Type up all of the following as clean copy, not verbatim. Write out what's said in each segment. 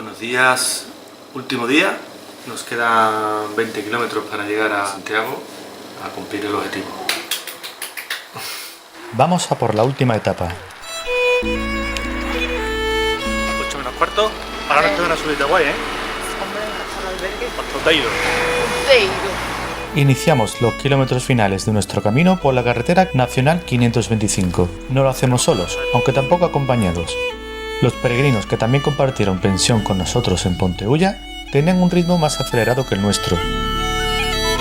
Buenos días, último día, nos quedan 20 kilómetros para llegar a Santiago a cumplir el objetivo. Vamos a por la última etapa. 8 menos cuarto, ahora nos queda una subida guay, ¿eh? Hombre, hasta el albergue. Hasta Oteiro. Iniciamos los kilómetros finales de nuestro camino por la carretera nacional 525. No lo hacemos solos, aunque tampoco acompañados. Los peregrinos que también compartieron pensión con nosotros en Ponteulla tenían un ritmo más acelerado que el nuestro.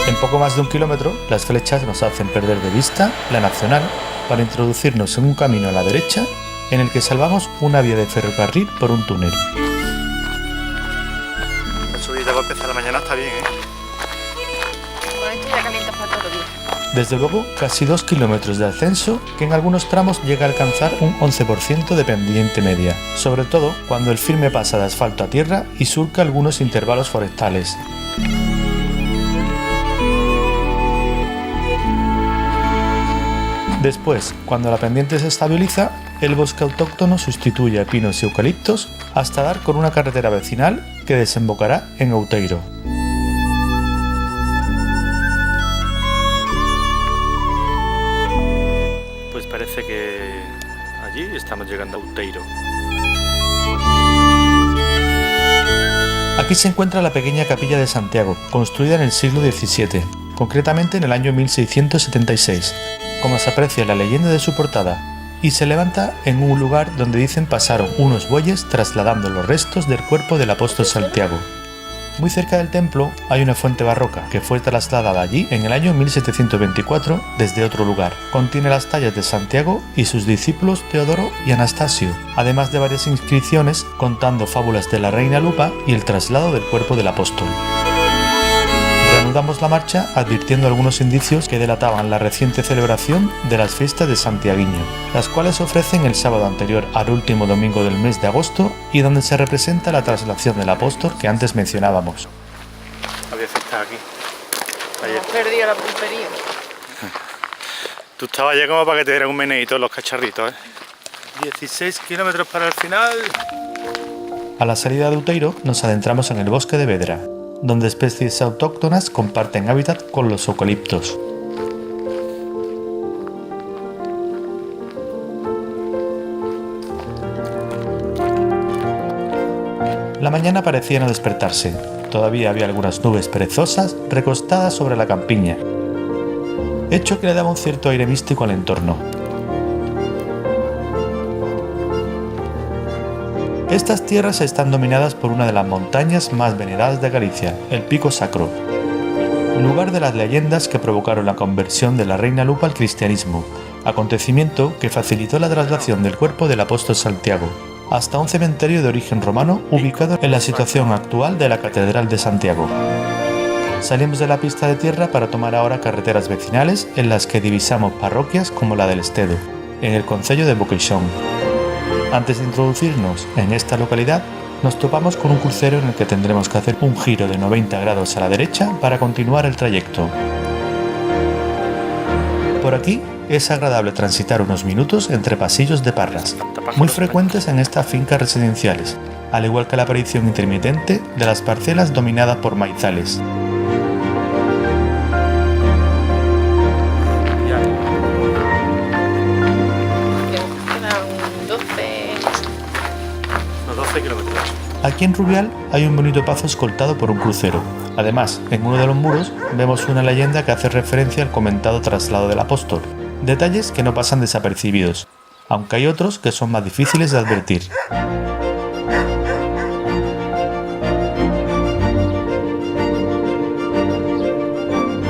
En poco más de 1 kilómetro, las flechas nos hacen perder de vista la nacional para introducirnos en un camino a la derecha en el que salvamos una vía de ferrocarril por un túnel. La subida para empezar la mañana está bien, ¿eh? Con esto ya calientas para todo el día. Desde luego, casi 2 kilómetros de ascenso que en algunos tramos llega a alcanzar un 11% de pendiente media, sobre todo cuando el firme pasa de asfalto a tierra y surca algunos intervalos forestales. Después, cuando la pendiente se estabiliza, el bosque autóctono sustituye a pinos y eucaliptos hasta dar con una carretera vecinal que desembocará en Outeiro. Pues parece que allí estamos llegando a Outeiro. Aquí se encuentra la pequeña capilla de Santiago, construida en el siglo XVII, concretamente en el año 1676, como se aprecia en la leyenda de su portada, y se levanta en un lugar donde dicen pasaron unos bueyes trasladando los restos del cuerpo del apóstol Santiago. Muy cerca del templo hay una fuente barroca que fue trasladada allí en el año 1724 desde otro lugar. Contiene las tallas de Santiago y sus discípulos Teodoro y Anastasio, además de varias inscripciones contando fábulas de la reina Lupa y el traslado del cuerpo del apóstol. Reanudamos la marcha advirtiendo algunos indicios que delataban la reciente celebración de las fiestas de Santiaguiño, las cuales se ofrecen el sábado anterior al último domingo del mes de agosto y donde se representa la traslación del apóstol que antes mencionábamos. Había fiesta aquí. Ayer. Hemos perdido la puntería. Tú estabas allá como para que te dieran un meneíto los cacharritos, ¿eh? 16 kilómetros para el final. A la salida de Outeiro nos adentramos en el bosque de Vedra, donde especies autóctonas comparten hábitat con los eucaliptos. La mañana parecía no despertarse. Todavía había algunas nubes perezosas recostadas sobre la campiña, hecho que le daba un cierto aire místico al entorno. Estas tierras están dominadas por una de las montañas más veneradas de Galicia, el Pico Sacro, lugar de las leyendas que provocaron la conversión de la reina Lupa al cristianismo, acontecimiento que facilitó la traslación del cuerpo del apóstol Santiago hasta un cementerio de origen romano ubicado en la situación actual de la Catedral de Santiago. Salimos de la pista de tierra para tomar ahora carreteras vecinales en las que divisamos parroquias como la del Estedo, en el concello de Boqueixón. Antes de introducirnos en esta localidad, nos topamos con un crucero en el que tendremos que hacer un giro de 90 grados a la derecha para continuar el trayecto. Por aquí es agradable transitar unos minutos entre pasillos de parras, muy frecuentes en estas fincas residenciales, al igual que la aparición intermitente de las parcelas dominadas por maizales. Aquí en Rubial hay un bonito pazo escoltado por un crucero. Además, en uno de los muros vemos una leyenda que hace referencia al comentado traslado del apóstol. Detalles que no pasan desapercibidos, aunque hay otros que son más difíciles de advertir.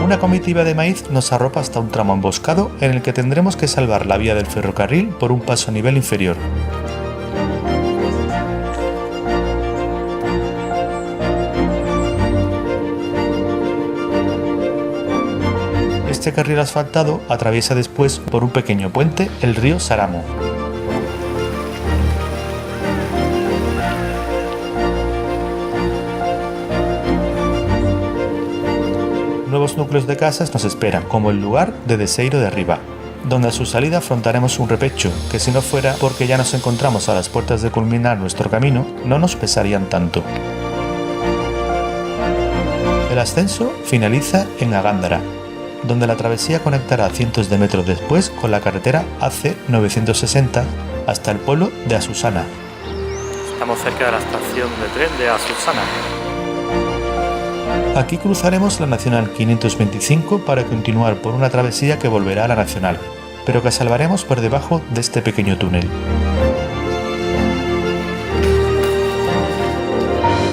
Una comitiva de maíz nos arropa hasta un tramo emboscado en el que tendremos que salvar la vía del ferrocarril por un paso a nivel inferior. Este carril asfaltado atraviesa después por un pequeño puente el río Saramo. Nuevos núcleos de casas nos esperan, como el lugar de Deseiro de Arriba, donde a su salida afrontaremos un repecho, que si no fuera porque ya nos encontramos a las puertas de culminar nuestro camino, no nos pesarían tanto. El ascenso finaliza en Agándara, donde la travesía conectará cientos de metros después con la carretera AC 960 hasta el pueblo de Asusana. Estamos cerca de la estación de tren de Asusana. Aquí cruzaremos la Nacional 525 para continuar por una travesía que volverá a la Nacional, pero que salvaremos por debajo de este pequeño túnel.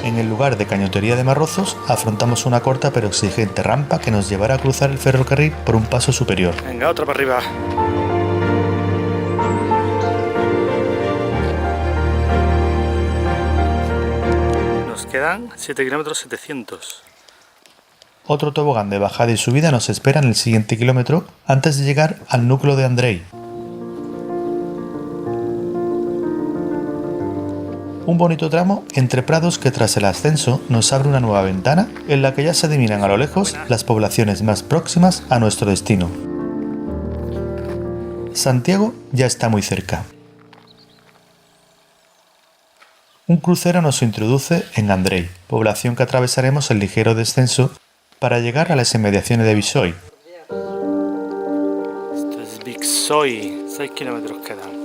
En el lugar de Cañotería de Marrozos afrontamos una corta pero exigente rampa que nos llevará a cruzar el ferrocarril por un paso superior. Venga, otro para arriba. Nos quedan 7 kilómetros 700. Otro tobogán de bajada y subida nos espera en el siguiente kilómetro antes de llegar al núcleo de Andrei. Un bonito tramo entre prados que tras el ascenso nos abre una nueva ventana en la que ya se adivinan a lo lejos las poblaciones más próximas a nuestro destino. Santiago ya está muy cerca. Un crucero nos introduce en Andrei, población que atravesaremos en ligero descenso para llegar a las inmediaciones de Visoy. Esto es Visoy. 6 kilómetros quedan.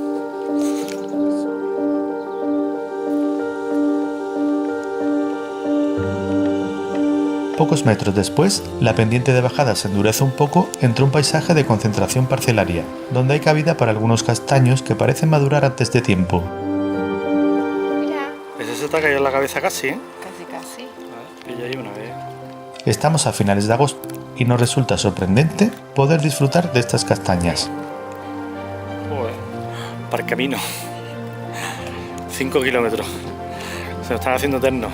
Pocos metros después, la pendiente de bajada se endurece un poco entre un paisaje de concentración parcelaria, donde hay cabida para algunos castaños que parecen madurar antes de tiempo. Mira, Ese se te ha caído en la cabeza casi, ¿eh? casi. Pilla ahí una vez. Estamos a finales de agosto y nos resulta sorprendente poder disfrutar de estas castañas. Joder. Para el camino. 5 kilómetros. Se nos están haciendo eternos.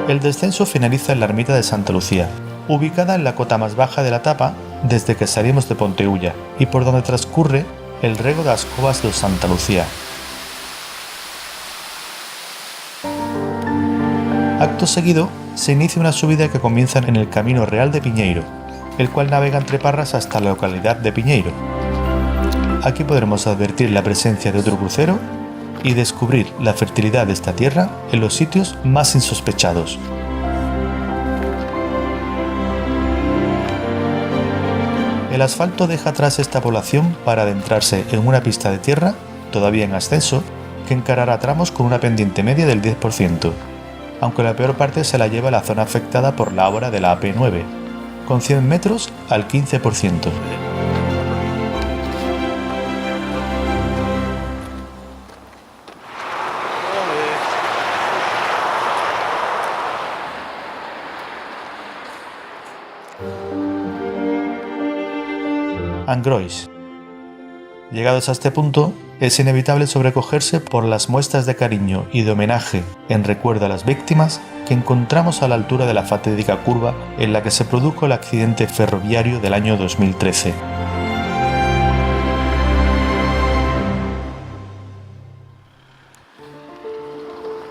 El descenso finaliza en la ermita de Santa Lucía, ubicada en la cota más baja de la etapa desde que salimos de Ponteulla y por donde transcurre el rego de las Covas de Santa Lucía. Acto seguido, se inicia una subida que comienza en el Camino Real de Piñeiro, el cual navega entre Parras hasta la localidad de Piñeiro. Aquí podremos advertir la presencia de otro crucero y descubrir la fertilidad de esta tierra en los sitios más insospechados. El asfalto deja atrás esta población para adentrarse en una pista de tierra, todavía en ascenso, que encarará tramos con una pendiente media del 10%, aunque la peor parte se la lleva la zona afectada por la obra de la AP9, con 100 metros al 15%. Angrois. Llegados a este punto, es inevitable sobrecogerse por las muestras de cariño y de homenaje en recuerdo a las víctimas que encontramos a la altura de la fatídica curva en la que se produjo el accidente ferroviario del año 2013.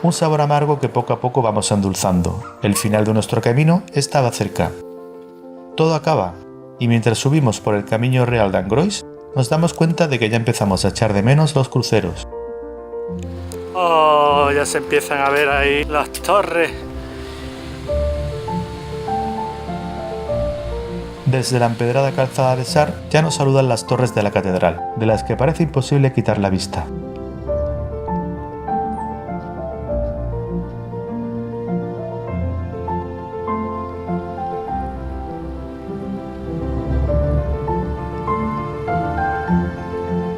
Un sabor amargo que poco a poco vamos endulzando. El final de nuestro camino estaba cerca. Todo acaba, y mientras subimos por el camino real de Angrois, nos damos cuenta de que ya empezamos a echar de menos los cruceros. Oh, ya se empiezan a ver ahí las torres. Desde la empedrada calzada de Sar ya nos saludan las torres de la catedral, de las que parece imposible quitar la vista.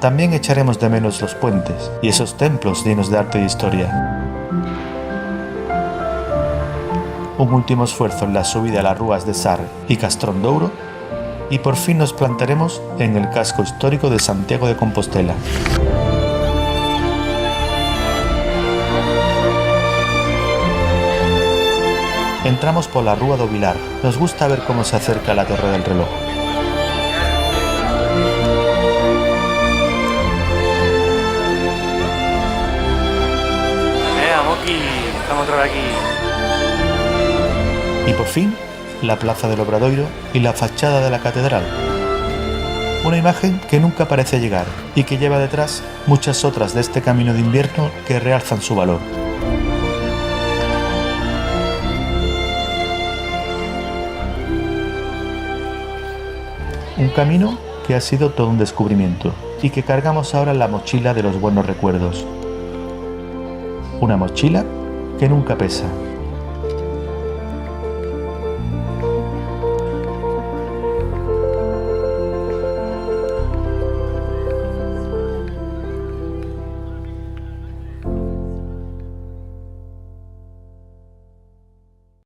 También echaremos de menos los puentes y esos templos llenos de arte y historia. Un último esfuerzo en la subida a las rúas de Sar y Castrón Douro y por fin nos plantaremos en el casco histórico de Santiago de Compostela. Entramos por la Rúa do Vilar. Nos gusta ver cómo se acerca la Torre del Reloj. Aquí, estamos otra vez aquí. Y por fin, la plaza del Obradoiro y la fachada de la catedral. Una imagen que nunca parece llegar y que lleva detrás muchas otras de este camino de invierno que realzan su valor. Un camino que ha sido todo un descubrimiento y que cargamos ahora en la mochila de los buenos recuerdos. Una mochila que nunca pesa.